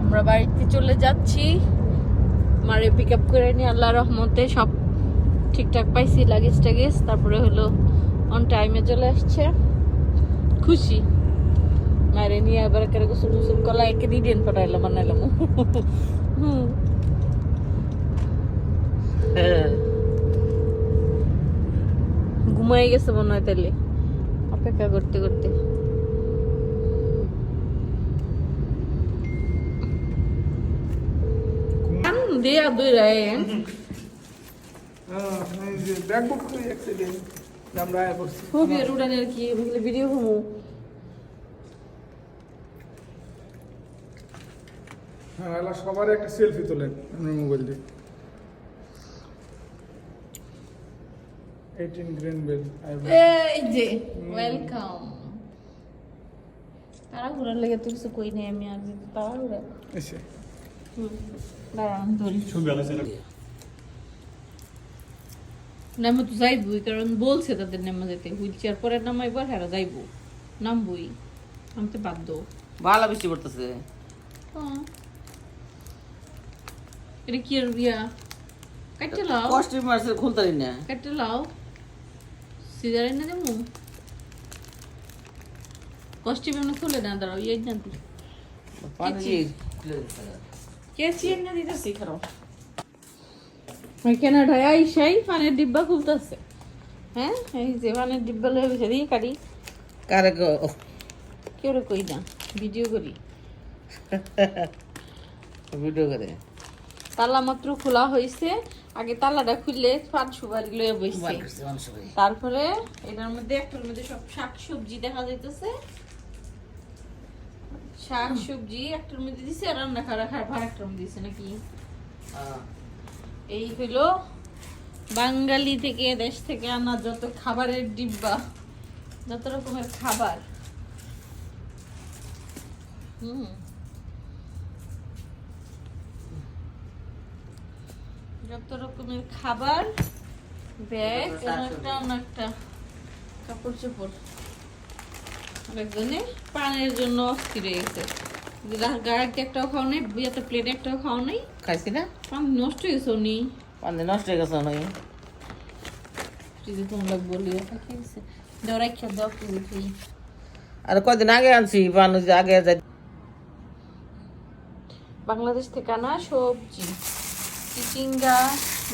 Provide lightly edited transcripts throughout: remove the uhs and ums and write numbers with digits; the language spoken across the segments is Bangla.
আমরা বাড়িতে চলে যাচ্ছি, মারে পিক আপ করে নিয়ে আল্লাহর রহমতে সব ঠিকঠাক পাইছি, লাগেজ টাগেজ। তারপরে হলো অন টাইমে চলে আসছে, খুশি। মারে নিয়ে আবার করে গোসল গোসল কলা একে দিন পাঠাইলাম বানাইলাম। ঘুমাই গেছে মনে হয় তাহলে অপেক্ষা করতে করতে। dia দুই রায় ব্যাকবুক করে অ্যাক্সিডেন্ট আমরা আয়া করছি খুবই রুডানের কি বলে ভিডিও হমু। হ্যাঁ আলা সবার একটা সেলফি তোলেন আপনার মোবাইল দিয়ে 18 গ্র্যান্ড বেল এই যে ওয়েলকাম। তারা ঘুরার লেগে তো কিছু কই নাই, আমি আর তারা ঘুরা এসে দাঁড়ান ধরি ছবি আলাদা নামে তো যাইবই, কারণ বলছে তাদের নামে যেতে, হুইল চেয়ার পরে নামাইবার হেরা যাইবো, নামবই, নামতে বাধ্য। ভালো বৃষ্টি পড়তেছে। এটা কি আর বিয়া কাটতে লাও, কষ্টের মাসে খুলতারি না, কাটতে লাও সিজারে না দেবো কষ্টি বেমন খুলে না, দাঁড়াও এই জানতে পানি খুলে কে চিন না দিতেছি খারাপ কেনাডায় আইসাই পানের ডিব্বা খুলতেছে। হ্যাঁ এই যে পানের ডিব্বা লয়ে গেছে, দিয়ে কাটি কারে কেউ কই না, ভিডিও করি। ভিডিও করে তালা মাত্র খোলা হয়েছে, আগে তালাটা খুললে পান সুপারি লয়ে বসছে, তারপরে এটার মধ্যে একটার মধ্যে সব শাক সবজি দেখা যাইতেছে, শাক সবজি একটার মধ্যে দিছে, আর রান্না করা খাবার একটার মধ্যে দিছে নাকি। এই হলো বাঙালি থেকে দেশ থেকে আনা যত খাবারের ডিব্বা, যত রকমের খাবার। যত রকমের খাবার, ব্যাগ, একটা অনেকটা কাপড় চোপড়। একজনে পানের জন্য অস্থির হয়ে গেছে, গাড়িতে একটাও খাওয়া নেই, বিয়েতে প্লেটে একটাও খাওয়া নেই, খাইছি না, পান নষ্ট হয়ে গেছে উনি পানি নষ্ট হয়ে গেছে নয়। যদি তোমরা বলি দেওয়ার খেয়ে দাও কি। আর কয়দিন আগে আনছি পান, আগে যাই বাংলাদেশ থেকে আনা সবজি, চিচিঙ্গা,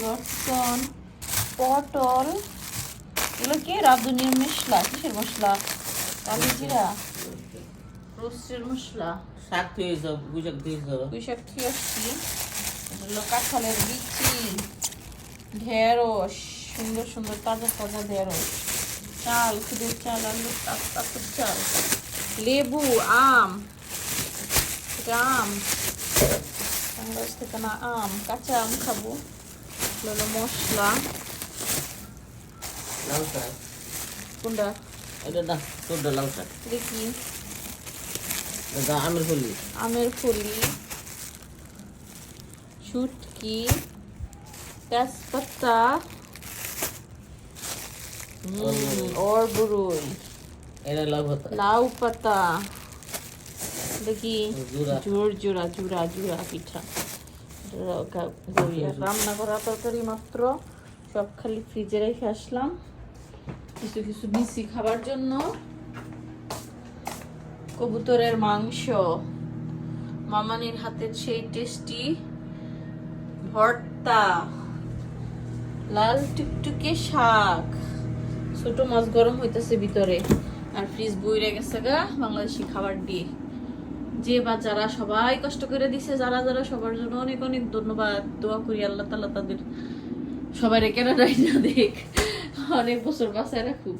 লটকন, পটল, এগুলো কি রাঁধুনির মশলা, কিসের মশলা, কালি জিরা, রোস্টের মশলা, শাক থুয়ে সব গুজক দিয়ে সব পুঁইশাক খেয়ে আসছি, এগুলো কাঁঠালের বিচি, ঢেঁড়স, সুন্দর সুন্দর তাজা তাজা ঢেঁড়স, চাল, খুদের চাল, আলু তাজা চাল, লেবু, আম, এটা আম বাংলাদেশ থেকে না, আম, কাঁচা আম খাবো, হলো মশলা, লাল শাক, কোনটা এটা না তোর লাল শাক, দেখি এটা আমের ফুলি, আমের ফুলি, শুটকি, তেজপাতা, অরবরুই, এটা লাউ পাতা, লাউ পাতা, দেখি জুরা। জোড়া জুড়া জুড়া পিঠা, রান্না করা তরকারি মাত্র, সব খালি ফ্রিজে রেখে আসলাম, কিছু কিছু মিশি খাবার জন্য। কবুতরের মাংস, মামানির হাতের সেই টেস্টি ভর্তা, লাল টুকটুকে শাক, ছোট মাছ গরম হইতেছে ভিতরে, আর ফ্রিজ বইরে গেছে গা বাংলাদেশি খাবার দিয়ে। যে বা যারা সবাই কষ্ট করে দিছে, যারা যারা সবার জন্য অনেক অনেক ধন্যবাদ, দোয়া করি আল্লাহ তাআলা তাদের সবাই কেনাডাই না দেখ, অনেক বছর বাঁচায় রাখুক।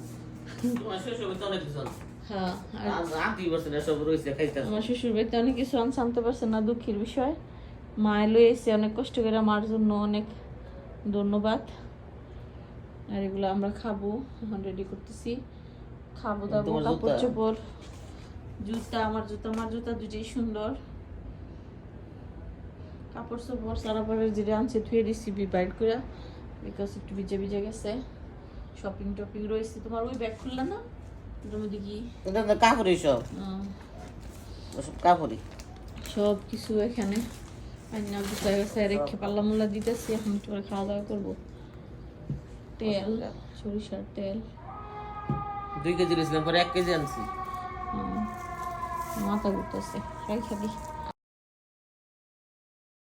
তোমার শ্বশুর বাড়িতে অনেক কিছু আছে। হ্যাঁ, আর আত্মীয় বছর সব রয়েছে খাইতে। আমার শ্বশুর বাড়িতে অনেক কিছু আনতে পারছে না, দুঃখের বিষয়। মা লয়ে এসে অনেক কষ্ট করে, মার জন্য অনেক ধন্যবাদ। আর এগুলো আমরা খাবো, এখন রেডি করতেছি, খাবো দাবো, কাপড় চোপড়, জুতা, আমার জুতা দুটোই সুন্দর, কাপড় চোপড় সারা পরে যেটা আনছে ধুয়ে দিচ্ছি বাইট করে, বিকজ একটু ভিজে ভিজে গেছে। শপিং টপিং রয়েছে। তোমার ওই ব্যাগ খুললা না, এটার মধ্যে কি এটা তো কাপড়ই সব, সব কাপড়ই। সব কিছু এখানে আইনা গুছায় গুছায় রেখে পাল্লা মোল্লা দিতেছি, এখন একটু করে খাওয়া দাওয়া করবো। তেল, সরিষার তেল, 2 কেজি নিয়েছিলাম, পরে 1 কেজি আনছি। মাথা ঘুরতেছে, খাই খাবি।